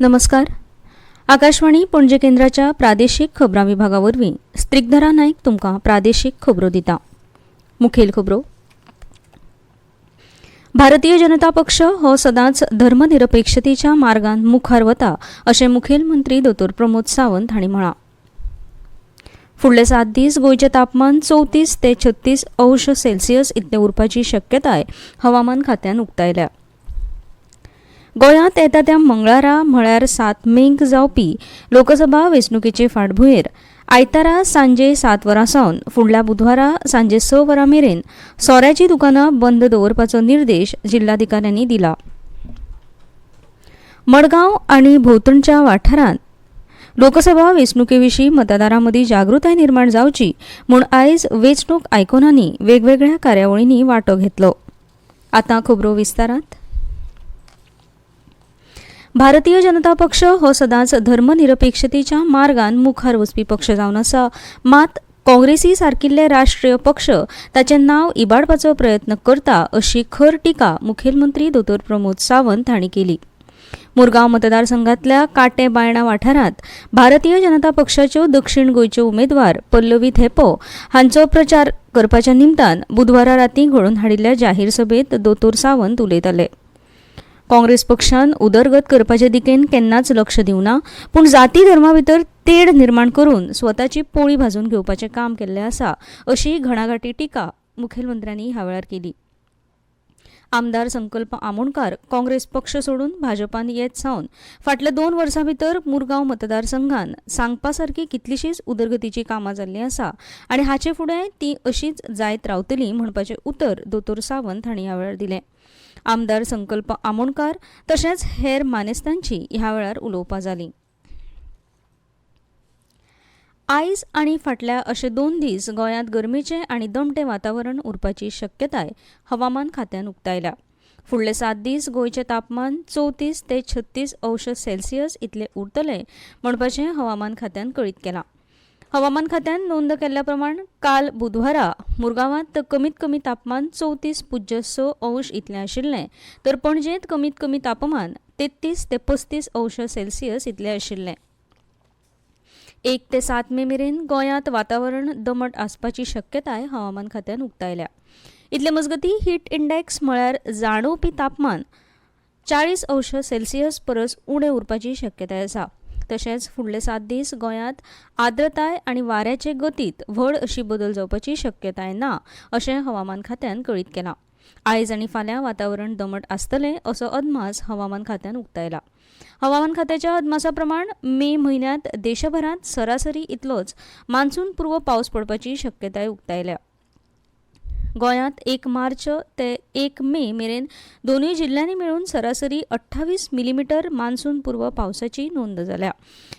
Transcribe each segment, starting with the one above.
नमस्कार. आकाशवाणी पणजे केंद्राच्या प्रादेशीक खबरां विभागावरवीं स्त्रिगधरा नायक तुमकां प्रादेशीक खबरो दिता. मुखेल खबरो. भारतीय जनता पक्ष हो सदांच धर्मनिरपेक्षतेच्या मार्गान मुखार वता अशें मुखेलमंत्री दोतोर प्रमोद सावंत हांणी म्हळां. फुडले 7 दीस गोंयचें तापमान 34 ते 36 अंश सेल्सियस इतले उरपाची शक्यताय हवामान खात्यान उक्तायल्या. गोंयांत येता त्या मंगळारा म्हळ्यार 7 मेक जावपी लोकसभा वेंचणुकेचे फाटभुंयेर आयतारा सांजे 7 वरां सावन फुडल्या बुधवारा सांजे 6 वरां मेरेन सोऱ्याची दुकानां बंद दवरपाचो निर्देश जिल्हाधिकाऱ्यांनी दिला. मडगांव आनी भोंवतणच्या वाठारांत लोकसभा वेंचणुके मतदारां मदीं जागृताय निर्माण जावची म्हूण आयज वेंचणूक आयकोनांनी वेगवेगळ्या कार्यावळींनी वांटो घेतलो. आतां खबरो विस्तारांत. भारतीय जनता पक्ष हो सदांच धर्मनिरपेक्षतेच्या मार्गान मुखार वचपी पक्ष जावन आसा, मात काँग्रेसी सारकिल्ले राष्ट्रीय पक्ष ताचें नांव इबाडपाचो प्रयत्न करता अशी खर टिका मुखेलमंत्री दोतोर प्रमोद सावंत हांणी केली. मुरगांव मतदारसंघातल्या काटे बायणा वाठारांत भारतीय जनता पक्षाच्यो दक्षिण गोंयच्यो उमेदवार पल्लवी थेपो हांचो प्रचार करपाच्या निमतान बुधवारा रातीं घडोवन हाडिल्ल्या जाहीर सभेत दोतोर सावंत उलयताले. काँग्रेस पक्षान उदरगत करपाचे दिकेन केन्नाच लक्ष दिवना, पूण जाती धर्मा भितर तेड निर्माण करून स्वताची पोळी भाजून घेवपाचें काम केल्लें आसा अशी घणाघाती टिका मुखेलमंत्र्यांनी ह्या वेळार केली. आमदार संकल्प आमोणकार काँग्रेस पक्ष सोडून भाजपान येत सावन फाटल्या 2 वर्सां भितर मुरगांव मतदारसंघान सांगपा सारकी कितलीशीच उदरगतीची कामां जाल्लीं आसा आनी हाचे फुडें ती अशीच जायत रावतली म्हणपाचें उतर दोतोर सावंत हांणी ह्या वेळार दिलें. आमदार संकल्प आमोणकार तशेंच हेर मानेस्तांची ह्या वेळार उलोवपां जालीं. आयज आनी फाटल्या अशे 2 दीस गोंयांत गरमेचें आनी दमटें वातावरण उरपाची शक्यताय हवामान खात्यान उक्तायल्या. फुडले 7 दीस गोंयचें तापमान 34 ते 36 अंश सेल्सियस इतले उरतले म्हणपाचें हवामान खात्यान कळीत केलां. हवामान खात्यान नोंद केल्ल्या प्रमाण काल बुधवारा मुरगांवांत कमीत कमी तापमान 34.6 अंश इतलें आशिल्लें, तर पणजेंत कमीत कमी तापमान 33 ते 35 अंश सेल्सियस इतलें आशिल्लें. 1 ते 7 मे मेरेन गोंयांत वातावरण दमट आसपाची शक्यताय हवामान खात्यान उक्तायल्या. इतले मजगतीं हीट इंडेक्स म्हळ्यार जाणवपी तापमान 40 अंश सेल्सियस परस उणें उरपाची शक्यताय आसा. तशेंच फुडले 7 दीस गोंयांत आर्द्रताय आनी वाऱ्याचे गतींत व्हड अशी बदल जावपाची शक्यताय ना अशें हवामान खात्यान कळीत केलां. आयज आनी फाल्यां वातावरण दमट आसतलें असो अदमास हवामान खात्यान उक्तायला. हवामान खात्याच्या अदमासा प्रमाण मे म्हयन्यांत देशभरांत सरासरी इतलोच मान्सून पूर्व पावस पडपाची शक्यताय उक्तायल्या. गोंयांत 1 मार्च ते 1 मे मेरेन दोनूय जिल्ल्यांनी मेळून सरासरी 28 मिलीमीटर मान्सून पूर्व पावसाची नोंद जाल्या.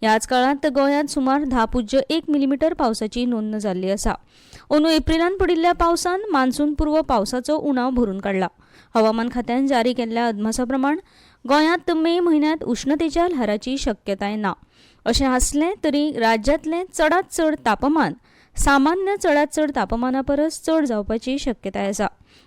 ह्याच काळांत गोंयांत सुमार 10.1 मिलीमीटर पावसाची नोंद जाल्ली आसा. अंदू एप्रिलांत पडिल्ल्या पावसान मान्सून पूर्व पावसाचो उणाव भरून काडला. हवामान खात्यान जारी केल्ल्या अदमासा प्रमाण गोंयांत मे म्हयन्यांत उश्णतेच्या ल्हाराची शक्यताय ना. अशें आसलें तरी राज्यांतलें चडांत चड तापमान सामान्य चडांत चड तापमाना परस चड जावपाची शक्यताय आसा.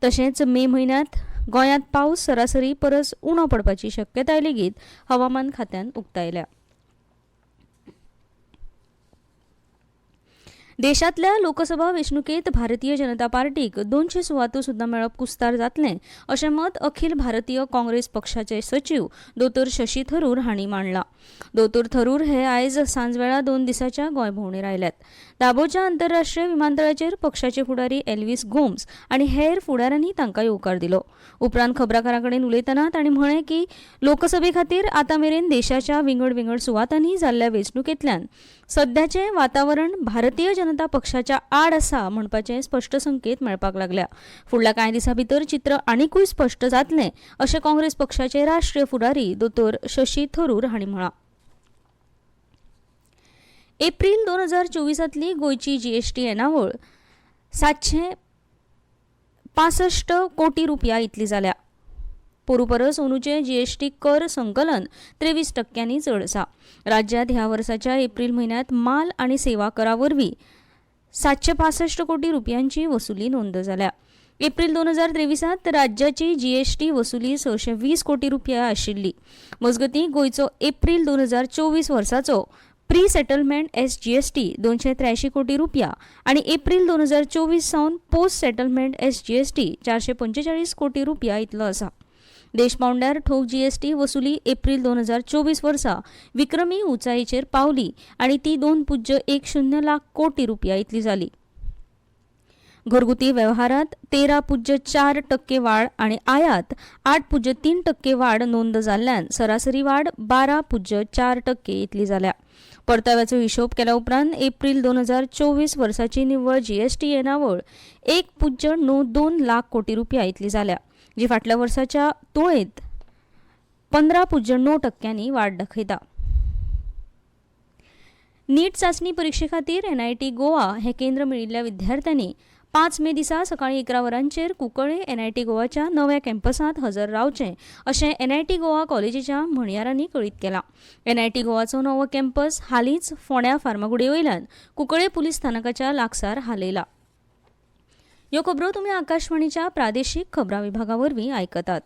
तशेंच मे म्हयन्यांत गोंयांत पावस सरासरी परस उणो पडपाची शक्यताय लेगीत हवामान खात्यान उक्तायल्या. देशांतल्या लोकसभा वेंचणुकेंत भारतीय जनता पार्टीक 200 सुवातो सुद्दां मेळप कुस्तार जातलें अशें मत अखिल भारतीय काँग्रेस पक्षाचे सचीव दोतोर शशी थरूर हांणी मांडलां. दोतोर थरूर हे आयज सांजवेळा 2 दिसांच्या गोंय भोंवडेर आयल्यात. दाबोळच्या आंतरराष्ट्रीय विमानतळाचेर पक्षाचे फुडारी एल्विस गोम्स आनी हेर फुडाऱ्यांनी तांकां येवकार दिलो. उपरांत खबराकारां कडेन उलयतना तांणी म्हळें की लोकसभे खातीर आतां मेरेन देशाच्या विंगड सुवातांनी जाल्ल्या वेंचणुकेंतल्यान सध्याचें वातावरण भारतीय जनता पक्षाच्या आड आसा म्हणपाचे स्पश्ट संकेत मेळपाक लागल्या. फुडल्या कांय दिसां भितर चित्र आनीकूय स्पश्ट जातलें अशें काँग्रेस पक्षाचे राष्ट्रीय फुडारी दोतोर शशी थरूर हांणी म्हळां. एप्रील 2024 गोंयची जीएसटी येणावळ 765 कोटी रुपया इतली जाल्या. पोरू परस अंदूचे जीएसटी कर संकलन 23% चड आसा. राज्यांत ह्या वर्साच्या एप्रील म्हयन्यांत माल आनी सेवा करा वरवीं 765 कोटी रुपयांची वसुली नोंद जाल्या. एप्रिल 2023 राज्याची जीएसटी वसुली 620 कोटी रुपया आशिल्ली. मजगतीं गोंयचो एप्रिल 2024 वर्साचो प्री सेटलमेंट SGST 283 कोटी रुपया आणि एप्रिल 2024 सावन पोस्ट सेटलमेंट SGST 445 कोटी रुपया इतलो आसा. देश पावंड्यार ठोक जीएसटी वसुली एप्रिल 2024 वर्सा विक्रमी उंचायेचेर पावली आणि ती 2.10 लाख कोटी रुपया इतली जाली. घरगुती वेव्हारात 13.4% वाढ आणि आयात 8.3% वाढ नोंद जाल्ल्यान सरासरी वाढ 12.4% इतली जाल्या. परताव्याचो हिशोब केल्या उपरांत एप्रिल 2024 वर्साची निव्वळ जीएसटी येणावळ 1.92 लाख कोटी रुपया इतली जाल्या, जी फाटल्या वर्साच्या तुळेंत 15.9% वाढ दाखयता. नीट चाचणी परीक्षे खातीर NIT गोवा हे केंद्र मेळिल्ल्या विद्यार्थ्यांनी 5 मे दिसा सकाळी 11 वरांचेर कुंकळे NIT गोवाच्या नव्या कॅम्पसांत हजर रावचें अशें NIT गोवा कॉलेजीच्या म्हणयारांनी कळीत केलां. NIT गोवाचो नवो कॅम्पस हालींच फोंड्या फार्मागुडये वयल्यान कुंकळे पुलीस स्थानकाच्या लागसार हालयला. ह्यो खबरो तुमी आकाशवाणीच्या प्रादेशीक खबरां विभागा वरवीं आयकतात.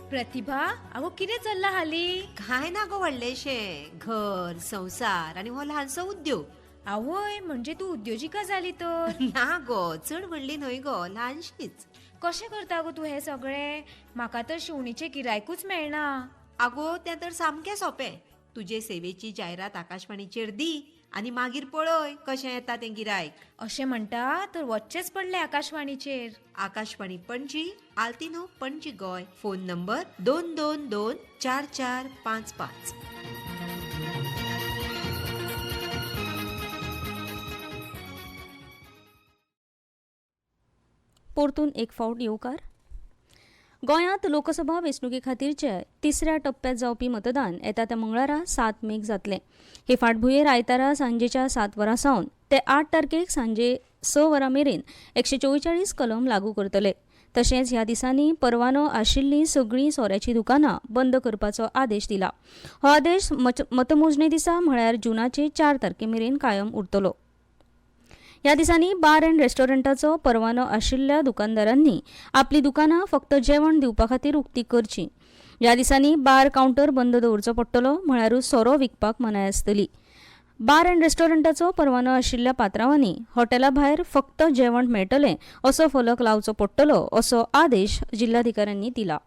प्रतिभा, अगो कितें चल्लां हालीं? काय ना गो व्हडलेशें घर संसार आनी हो ल्हानसो उद्योग. आवय, म्हणजे तू उद्योजिका जाली तर? ना गो, चड व्हडली न्हय गो, ल्हानशीच. कशें करता गो तूं हें सगळें? म्हाका तर शिवणीचें गिरायकूच मेळना. आगो, तें तर सामकें सोंपें. तुजे सेवेची जायरात आकाशवाणीचेर दी आनी मागीर पळय कशें येता तें गिरायक. अशें म्हणटा तर वचचेंच पडलें आकाशवाणीचेर. आकाशवाणी पणजी, आल्तिनो पणजी गोंय. Phone number 22244555. परतून एक फावट येवकार. गोंयांत लोकसभा वेंचणुके खातीरचे तिसऱ्या टप्प्यात जावपी मतदान येता त्या मंगळारा 7 मेक जातलें. हे फाटभुंयेर आयतारा सांजेच्या 7 वरां सावन ते 8 तारखेक सांजे 6 वरां मेरेन 144 कलम लागू करतले. तशेंच ह्या दिसांनी परवानो आशिल्लीं सगळीं सोऱ्याचीं दुकानां बंद करपाचो आदेश दिला. हो आदेश मतमोजणी दिसा म्हळ्यार जुनाचे 4 तारखे मेरेन कायम उरतलो. ह्या दिसांनी बार अँड रेस्टॉरंटाचो परवानो आशिल्ल्या दुकानदारांनी आपली दुकानां फक्त जेवण दिवपा खातीर उक्ती करची. ह्या दिसांनी बार कावंटर बंद दवरचो पडटलो, म्हळ्यारूच सोरो विकपाक मनाय आसतली. बार अँड रेस्टॉरंटाचो परवानो आशिल्ल्या पात्रांवांनी हॉटेला भायर फक्त जेवण मेळटलें असो फलक लावचो पडटलो असो आदेश जिल्हाधिकाऱ्यांनी दिला.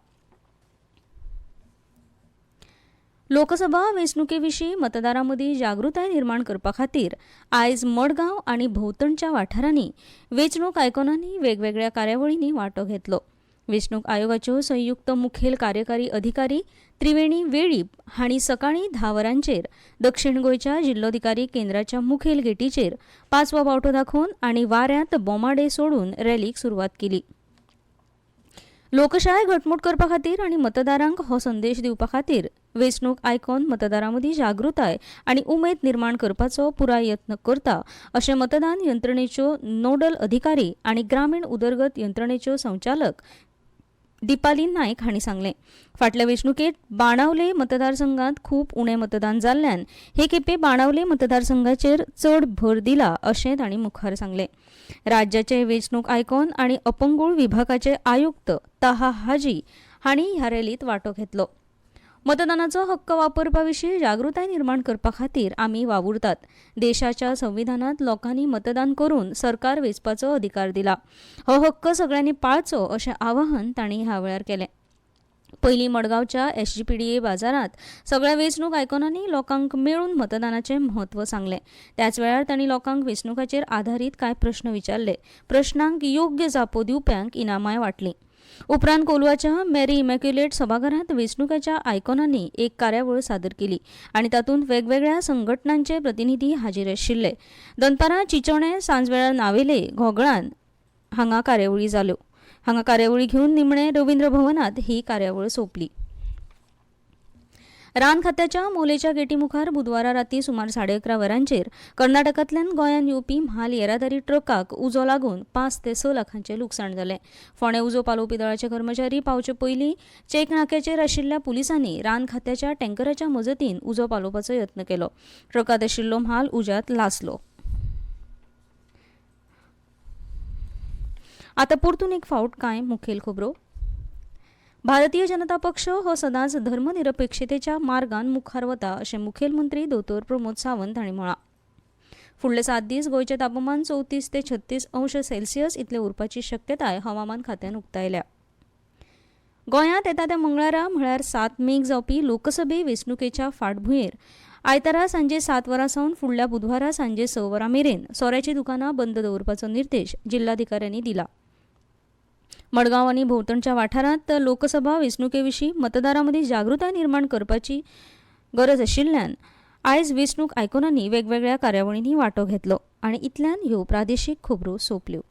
लोकसभा वेंचणुके विशीं मतदारां मदीं जागृताय निर्माण करपा खातीर आयज मडगांव आनी भोंवतणच्या वाठारांनी वेंचणूक आयकोनांनी वेगवेगळ्या कार्यावळींनी वांटो घेतलो. वेंचणूक आयोगाच्यो संयुक्त मुखेल कार्यकारी अधिकारी त्रिवेणी वेळीप हांणी सकाळीं 10 वरांचेर दक्षिण गोंयच्या जिल्लोधिकारी केंद्राच्या मुखेल गेटीचेर 5वो बावटो दाखोवन आनी वाऱ्यांत बोमाडे सोडून रॅलीक सुरवात केली. लोकशाय घटमूट करपा खातीर आनी मतदारांक हो संदेश दिवपा खातीर वेंचणूक आयकोन मतदारां मदीं जागृताय आनी उमेद निर्माण करपाचो पुराय यत्न करता अशें मतदान यंत्रणेच्यो नोडल अधिकारी आनी ग्रामीण उदरगत यंत्रणेच्यो संचालक दिपाली नायक हांणी सांगलें. फाटल्या वेंचणुकेंत बाणावले मतदारसंघांत खूब उणें मतदान जाल्ल्यान हे खेपे बाणावले मतदारसंघाचेर चड भर दिला अशें तांणी मुखार सांगलें. राज्याचे वेंचणूक आयकोन आनी अपंगूळ विभागाचे आयुक्त ताहा हाजी हांणी ह्या रॅलींत वांटो घेतलो. मतदानाचो हक्क वापरपा विशीं जागृताय निर्माण करपा खातीर आमी वावुरतात. देशाच्या संविधानांत लोकांनी मतदान करून सरकार वेंचपाचो अधिकार दिला. हो हक्क सगळ्यांनी पाळचो अशें आवाहन तांणी ह्या वेळार केलें. पयलीं मडगांवच्या SGPDA बाजारांत सगळ्या वेंचणूक आयकोनांनी लोकांक मेळून मतदानाचें म्हत्व सांगलें. त्याच वेळार तांणी लोकांक वेंचणुकाचेर आधारीत कांय प्रस्न विचारले. प्रस्नांक योग्य जापो दिवप्यांक इनामाय वांटलीं. उपरांत कोलवाच्या मेरी इमॅक्युलेट सभाघरांत वेंचणुकाच्या आयकोनांनी एक कार्यावळ सादर केली आनी तातूंत वेगवेगळ्या संघटनांचे प्रतिनिधी हाजीर आशिल्ले. दनपारां चिंचोणे, सांजवेळार नावेले, घोगळान हांगा कार्यावळी जाल्यो. हांगा कार्यावळी घेवन निमणे रवींद्र भवनांत ही कार्यावळ सोंपली. रान खात्याच्या मोलेच्या गेटी मुखार बुधवारा रातीं सुमार 11:30 वरांचेर कर्नाटकांतल्यान गोंयांत येवपी म्हाल येरादारी ट्रकाक उजो लागून 5 ते 6 लाखांचें लुकसाण जालें. फोंडे उजो पालोवपी दळाचे कर्मचारी पावचे पयलीं चेक नाक्याचेर आशिल्ल्या पुलिसांनी रान खात्याच्या टँकराच्या मजतीन उजो पालोवपाचो यत्न केलो. ट्रकांत आशिल्लो म्हाल उज्यांत लासलो. आतां परतून एक फावट कांय मुखेल खबरो. भारतीय जनता पक्ष हो सदांच धर्मनिरपेक्षतेच्या मार्गान मुखार वता अशें मुखेलमंत्री दोतोर प्रमोद सावंत हांणी म्हळां. फुडले 7 दीस गोंयचें तापमान 34 ते 36 अंश सेल्सियस इतले उरपाची शक्यताय हवामान खात्यान उक्तायल्या. गोंयांत येता त्या मंगळारा म्हळ्यार 7 मेक जावपी लोकसभे वेंचणुकेच्या फाटभुंयेर आयतारा सांजे 7 वरां सावन फुडल्या बुधवारा सांजे 6 वरां मेरेन सोऱ्याचीं दुकानां बंद दवरपाचो निर्देश जिल्हाधिकाऱ्यांनी दिला. मडगांव आनी भोंवतणच्या वाठारांत लोकसभा वेंचणुके विशीं मतदारां मदीं जागृताय निर्माण करपाची गरज आशिल्ल्यान आयज वेंचणूक आयकोनांनी वेगवेगळ्या कार्यावळींनी वांटो घेतलो. आनी इतल्यान ह्यो प्रादेशीक खबरो सोंपल्यो.